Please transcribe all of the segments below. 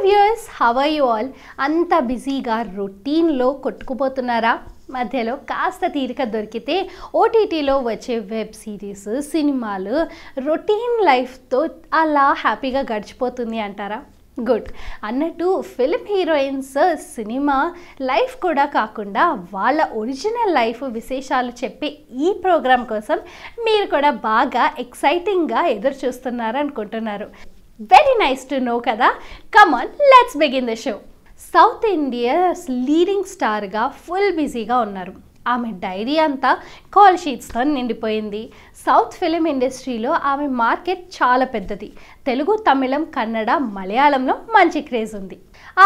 Viewers, how are you all? అంత బిజీగా రొటీన్లో కొట్టుకుపోతున్నారా? మధ్యలో కాస్త తీరిక దొరికితే ఓటీటీలో వచ్చే వెబ్ సిరీస్, సినిమాలు, రొటీన్ లైఫ్తో అలా హ్యాపీగా గడిచిపోతుంది అంటారా? గుడ్. అన్నట్టు ఫిల్మ్ హీరోయిన్స్ సినిమా లైఫ్ కూడా కాకుండా వాళ్ళ ఒరిజినల్ లైఫ్ విశేషాలు చెప్పే ఈ ప్రోగ్రాం కోసం మీరు కూడా బాగా ఎక్సైటింగ్గా ఎదురు చూస్తున్నారు అనుకుంటున్నారు. వెరీ నైస్ టు నో కదా. Come on, let's begin the show. South India leading స్టార్గా ఫుల్ బిజీగా ఉన్నారు. ఆమె డైరీ అంతా కాల్ షీట్స్తో నిండిపోయింది. సౌత్ ఫిలిం ఇండస్ట్రీలో ఆమె మార్కెట్ చాలా పెద్దది. తెలుగు, తమిళం, కన్నడ, మలయాళంలో మంచి క్రేజ్ ఉంది.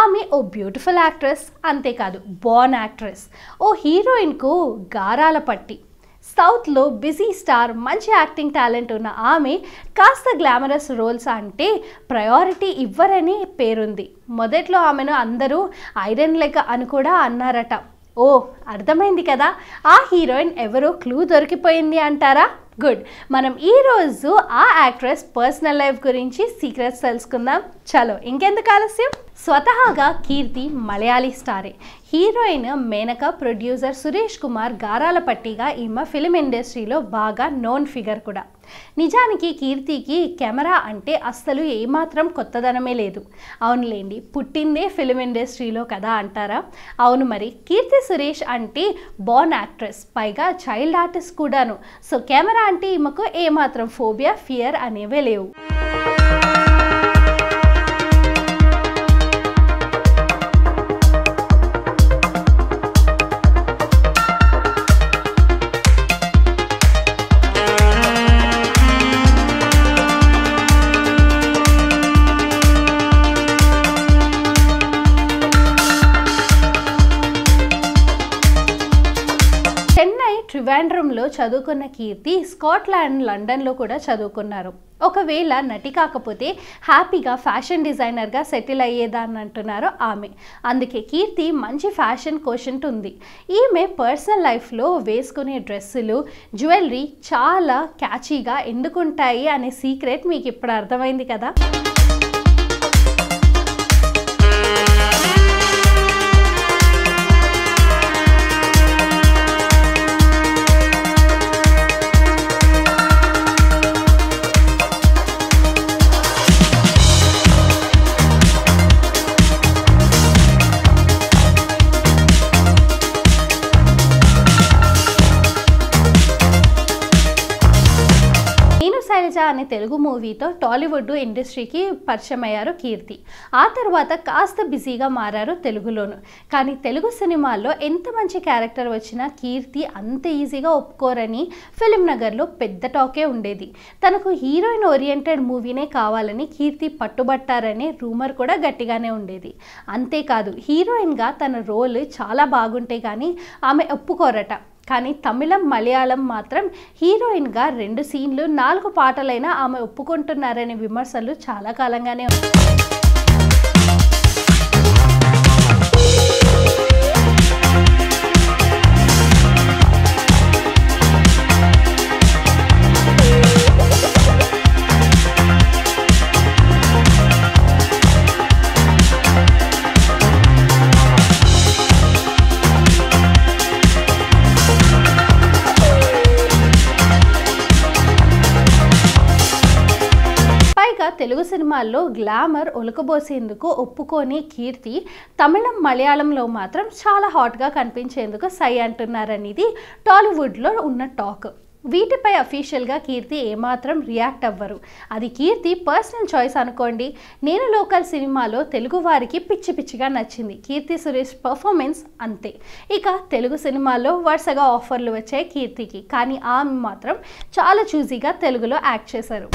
ఆమె ఓ బ్యూటిఫుల్ యాక్ట్రెస్, అంతేకాదు బోర్న్ యాక్ట్రెస్. ఓ హీరోయిన్కు గారాల పట్టి. సౌత్లో బిజీ స్టార్, మంచి యాక్టింగ్ టాలెంట్ ఉన్న ఆమె కాస్త గ్లామరస్ రోల్స్ అంటే ప్రయారిటీ ఇవ్వరని పేరుంది. మొదట్లో ఆమెను అందరూ ఐరన్ లెగ్ అని కూడా అన్నారట. ఓ, అర్థమైంది కదా, ఆ హీరోయిన్ ఎవరో క్లూ దొరికిపోయింది అంటారా? గుడ్. మనం ఈరోజు ఆ యాక్ట్రెస్ పర్సనల్ లైఫ్ గురించి సీక్రెట్స్ తెలుసుకుందాం. చలో ఇంకెందుకు ఆలస్యం. స్వతహాగా కీర్తి మలయాళీ స్టారే. హీరోయిన్ మేనక, ప్రొడ్యూసర్ సురేష్ కుమార్ గారాల పట్టిగా ఈమె ఫిలిం ఇండస్ట్రీలో బాగా నోన్ ఫిగర్ కూడా. నిజానికి కీర్తికి కెమెరా అంటే అస్సలు ఏమాత్రం కొత్తదనమే లేదు. అవునులేండి, పుట్టిందే ఫిలిం ఇండస్ట్రీలో కదా అంటారా? అవును మరి. కీర్తి సురేష్ అంటే బోర్న్ యాక్ట్రెస్, పైగా చైల్డ్ ఆర్టిస్ట్ కూడాను. సో కెమెరా అంటే ఈమెకు ఏమాత్రం ఫోబియా, ఫియర్ అనేవే లేవు. ట్రివాండ్రంలో చదువుకున్న కీర్తి స్కాట్లాండ్, లండన్లో కూడా చదువుకున్నారు. ఒకవేళ నటి కాకపోతే హ్యాపీగా ఫ్యాషన్ డిజైనర్గా సెటిల్ అయ్యేదాన్ని అంటున్నారు ఆమె. అందుకే కీర్తి మంచి ఫ్యాషన్ కోషెంట్ ఉంది. ఈమె పర్సనల్ లైఫ్లో వేసుకునే డ్రెస్సులు, జ్యువెలరీ చాలా క్యాచీగా ఎందుకుంటాయి అనే సీక్రెట్ మీకు ఇప్పుడు అర్థమైంది కదా. అనే తెలుగు మూవీతో టాలీవుడ్ ఇండస్ట్రీకి పరిచయం అయ్యారు కీర్తి. ఆ తర్వాత కాస్త బిజీగా మారారు తెలుగులోను. కానీ తెలుగు సినిమాల్లో ఎంత మంచి క్యారెక్టర్ వచ్చినా కీర్తి అంత ఈజీగా ఒప్పుకోరని ఫిలిం నగర్లో పెద్ద టాకే ఉండేది. తనకు హీరోయిన్ ఓరియంటెడ్ మూవీనే కావాలని కీర్తి పట్టుబట్టారనే రూమర్ కూడా గట్టిగానే ఉండేది. అంతేకాదు, హీరోయిన్గా తన రోల్ చాలా బాగుంటే కానీ ఆమె ఒప్పుకోరట. కానీ తమిళం, మలయాళం మాత్రం హీరోయిన్గా 2 సీన్లు, 4 పాటలైనా ఆమె ఒప్పుకుంటున్నారనే విమర్శలు చాలా కాలంగానే ఉన్నాయి. తెలుగు సినిమాల్లో గ్లామర్ ఒలకబోసేందుకు ఒప్పుకొని కీర్తి తమిళం, మలయాళంలో మాత్రం చాలా హాట్గా కనిపించేందుకు సై అంటున్నారనేది టాలీవుడ్లో ఉన్న టాక్. వీటిపై అఫీషియల్గా కీర్తి ఏమాత్రం రియాక్ట్ అవ్వరు. అది కీర్తి పర్సనల్ చాయిస్ అనుకోండి. నేను లోకల్ సినిమాలో తెలుగు వారికి పిచ్చి పిచ్చిగా నచ్చింది. కీర్తి సురేష్ పర్ఫార్మెన్స్ అంతే. ఇక తెలుగు సినిమాల్లో వరుసగా ఆఫర్లు వచ్చాయి కీర్తికి. కానీ ఆమె మాత్రం చాలా చూజీగా తెలుగులో యాక్ట్ చేశారు.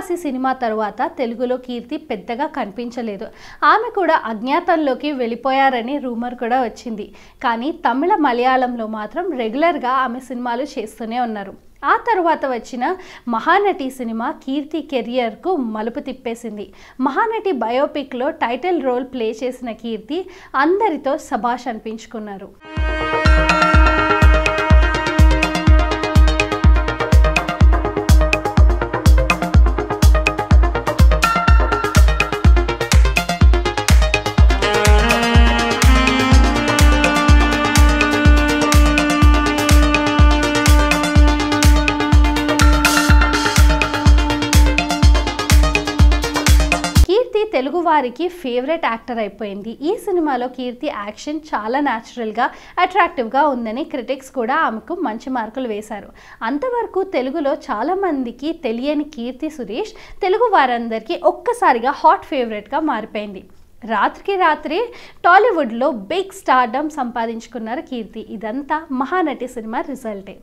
దేవదాసి సినిమా తరువాత తెలుగులో కీర్తి పెద్దగా కనిపించలేదు. ఆమె కూడా అజ్ఞాతంలోకి వెళ్ళిపోయారని రూమర్ కూడా వచ్చింది. కానీ తమిళ, మలయాళంలో మాత్రం రెగ్యులర్గా ఆమె సినిమాలు చేస్తూనే ఉన్నారు. ఆ తర్వాత వచ్చిన మహానటి సినిమా కీర్తి కెరియర్కు మలుపు తిప్పేసింది. మహానటి బయోపిక్లో టైటిల్ రోల్ ప్లే చేసిన కీర్తి అందరితో శభాష్ అనిపించుకున్నారు. తెలుగు వారికి ఫేవరెట్ యాక్టర్ అయిపోయింది. ఈ సినిమాలో కీర్తి యాక్షన్ చాలా న్యాచురల్గా, అట్రాక్టివ్గా ఉందని క్రిటిక్స్ కూడా ఆమెకు మంచి మార్కులు వేశారు. అంతవరకు తెలుగులో చాలామందికి తెలియని కీర్తి సురేష్ తెలుగు వారందరికీ ఒక్కసారిగా హాట్ ఫేవరెట్గా మారిపోయింది. రాత్రికి రాత్రి టాలీవుడ్లో బిగ్ స్టార్డమ్ సంపాదించుకున్నారు కీర్తి. ఇదంతా మహానటి సినిమా రిజల్టే.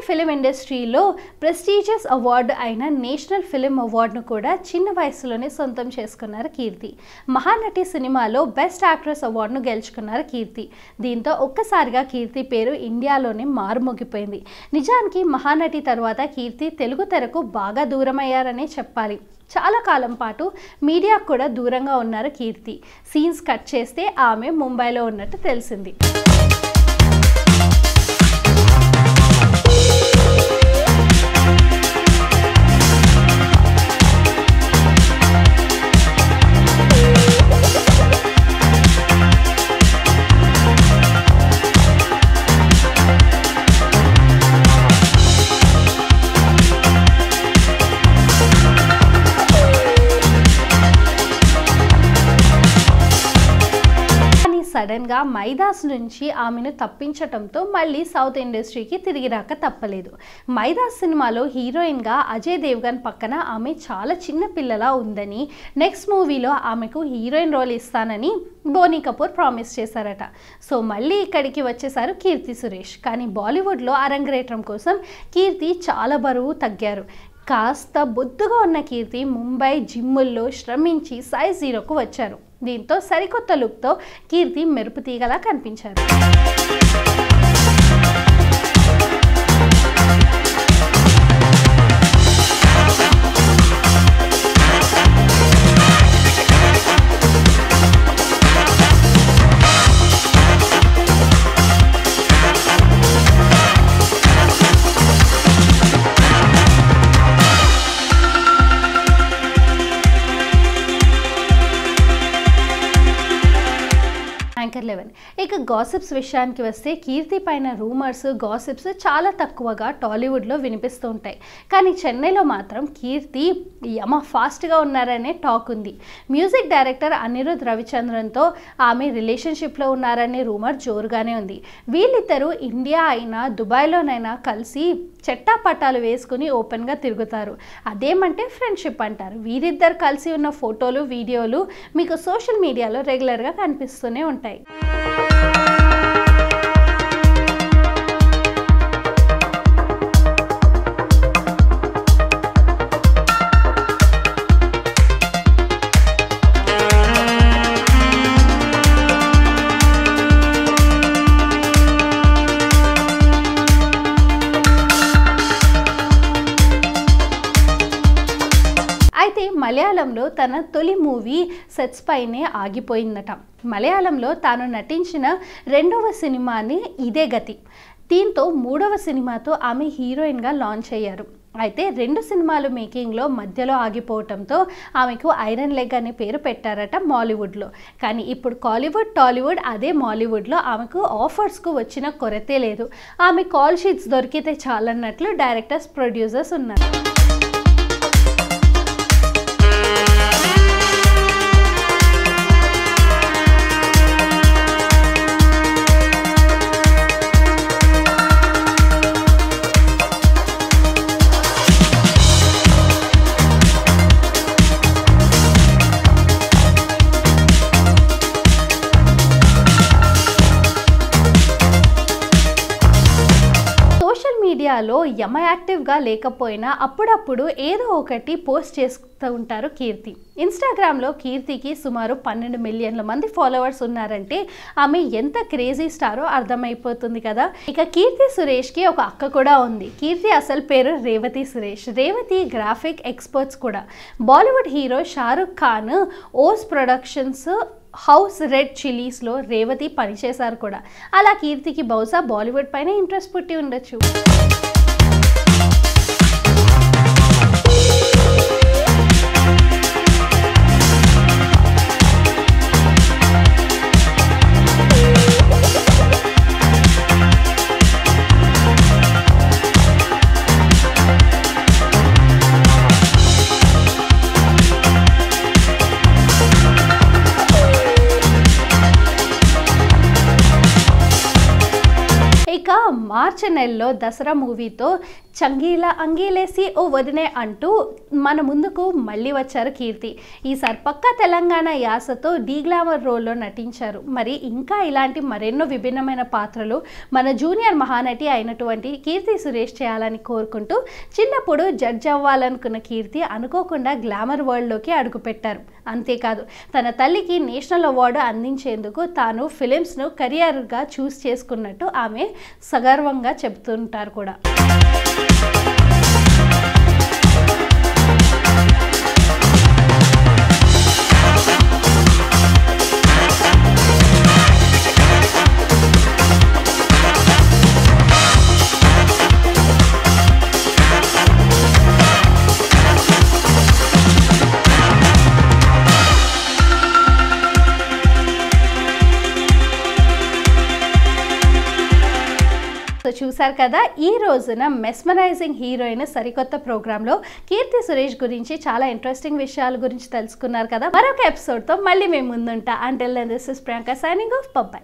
ఫిలిం ఇండస్ట్రీలో ప్రెస్టీజియస్ అవార్డు అయిన నేషనల్ ఫిలిం అవార్డును కూడా చిన్న వయసులోనే సొంతం చేసుకున్నారు కీర్తి. మహానటి సినిమాలో బెస్ట్ యాక్ట్రెస్ అవార్డును గెలుచుకున్నారు కీర్తి. దీంతో ఒక్కసారిగా కీర్తి పేరు ఇండియాలోనే మారుమోగిపోయింది. నిజానికి మహానటి తర్వాత కీర్తి తెలుగు తెరకు బాగా దూరమయ్యారనే చెప్పాలి. చాలా కాలం పాటు మీడియాకు కూడా దూరంగా ఉన్నారు కీర్తి. సీన్స్ కట్ చేస్తే ఆమె ముంబైలో ఉన్నట్టు తెలిసింది. సడన్గా మైదాస్ నుంచి ఆమెను తప్పించటంతో మళ్ళీ సౌత్ ఇండస్ట్రీకి తిరిగి రాక తప్పలేదు. మైదాస్ సినిమాలో హీరోయిన్గా అజయ్ దేవ్గన్ పక్కన ఆమె చాలా చిన్న పిల్లలా ఉందని, నెక్స్ట్ మూవీలో ఆమెకు హీరోయిన్ రోల్ ఇస్తానని బోనీ కపూర్ ప్రామిస్ చేశారట. సో మళ్ళీ ఇక్కడికి వచ్చేసారు కీర్తి సురేష్. కానీ బాలీవుడ్లో అరంగేట్రం కోసం కీర్తి చాలా బరువు తగ్గారు. కాస్త బొద్దుగా ఉన్న కీర్తి ముంబై జిమ్ముల్లో శ్రమించి సైజ్ 0కు వచ్చారు. దీంతో సరికొత్త లుక్తో కీర్తి మెరుపు తీగలా కనిపించారు. యాంకర్ 11. ఇక గాసిప్స్ విషయానికి వస్తే కీర్తి పైన రూమర్స్, గాసిప్స్ చాలా తక్కువగా టాలీవుడ్లో వినిపిస్తూ ఉంటాయి. కానీ చెన్నైలో మాత్రం కీర్తి యమ ఫాస్ట్గా ఉన్నారనే టాక్ ఉంది. మ్యూజిక్ డైరెక్టర్ అనిరుద్ రవిచంద్రన్తో ఆమె రిలేషన్షిప్లో ఉన్నారనే రూమర్ జోరుగానే ఉంది. వీళ్ళిద్దరూ ఇండియా అయినా దుబాయ్లోనైనా కలిసి చెట్టాపట్టాలు వేసుకుని ఓపెన్గా తిరుగుతారు. అదేమంటే ఫ్రెండ్షిప్ అంటారు. వీరిద్దరు కలిసి ఉన్న ఫోటోలు, వీడియోలు మీకు సోషల్ మీడియాలో రెగ్యులర్గా కనిపిస్తూనే ఉంటాయి. అయితే మలయాళంలో తన తొలి మూవీ సెట్స్ పైనే ఆగిపోయిందట. మలయాళంలో తాను నటించిన 2వ సినిమాని ఇదే గతి. దీంతో 3వ సినిమాతో ఆమె హీరోయిన్గా లాంచ్ అయ్యారు. అయితే 2 సినిమాలు మేకింగ్లో మధ్యలో ఆగిపోవటంతో ఆమెకు ఐరన్ లెగ్ అనే పేరు పెట్టారట మాలీవుడ్లో. కానీ ఇప్పుడు కాలీవుడ్, టాలీవుడ్ అదే మాలీవుడ్లో ఆమెకు ఆఫర్స్కు వచ్చిన కొరతే లేదు. ఆమె కాల్ షీట్స్ దొరికితే చాలన్నట్లు డైరెక్టర్స్, ప్రొడ్యూసర్స్ ఉన్నారు. మీడియాలో యాక్టివ్గా లేకపోయినా అప్పుడప్పుడు ఏదో ఒకటి పోస్ట్ చేస్తూ ఉంటారు కీర్తి. ఇన్స్టాగ్రామ్లో కీర్తికి సుమారు 12 మిలియన్ల మంది ఫాలోవర్స్ ఉన్నారంటే ఆమె ఎంత క్రేజీ స్టారో అర్థమైపోతుంది కదా. ఇక కీర్తి సురేష్కి ఒక అక్క కూడా ఉంది. కీర్తి అసలు పేరు రేవతి సురేష్. రేవతి గ్రాఫిక్ ఎక్స్పర్ట్స్ కూడా. బాలీవుడ్ హీరో షారుఖ్ ఖాన్ ఓస్ ప్రొడక్షన్స్ హౌస్ రెడ్ చిల్లీస్లో రేవతి పనిచేశారు కూడా. అలా కీర్తికి బహుశా బాలీవుడ్ పైన ఇంట్రెస్ట్ పుట్టి ఉండొచ్చు. ఇక మార్చి నెలలో దసరా మూవీతో చంగీల అంగీలేసి ఓ వదినే అంటూ మన ముందుకు మళ్ళీ వచ్చారు కీర్తి. ఈసారి పక్కా తెలంగాణ యాసతో డీగ్లామర్ రోల్లో నటించారు. మరి ఇంకా ఇలాంటి మరెన్నో విభిన్నమైన పాత్రలు మన జూనియర్ మహానటి అయినటువంటి కీర్తి సురేష్ చేయాలని కోరుకుంటూ చిన్నప్పుడు జడ్జ్ అవ్వాలనుకున్న కీర్తి అనుకోకుండా గ్లామర్ వరల్డ్లోకి అడుగుపెట్టారు. అంతేకాదు తన తల్లికి నేషనల్ అవార్డు అందించేందుకు తాను ఫిలిమ్స్ను కెరియర్గా చూస్ చేసుకున్నట్టు ఆమె సగర్వంగా చెబుతుంటారు కూడా. చూసారు కదా, ఈ రోజున మెస్మరైజింగ్ హీరోయిన్ సరికొత్త ప్రోగ్రాంలో కీర్తి సురేష్ గురించి చాలా ఇంట్రెస్టింగ్ విషయాల గురించి తెలుసుకున్నారు కదా. మరొక ఎపిసోడ్తో మళ్ళీ మేము ముందుంటా. Until then this is Priyanka signing off. By.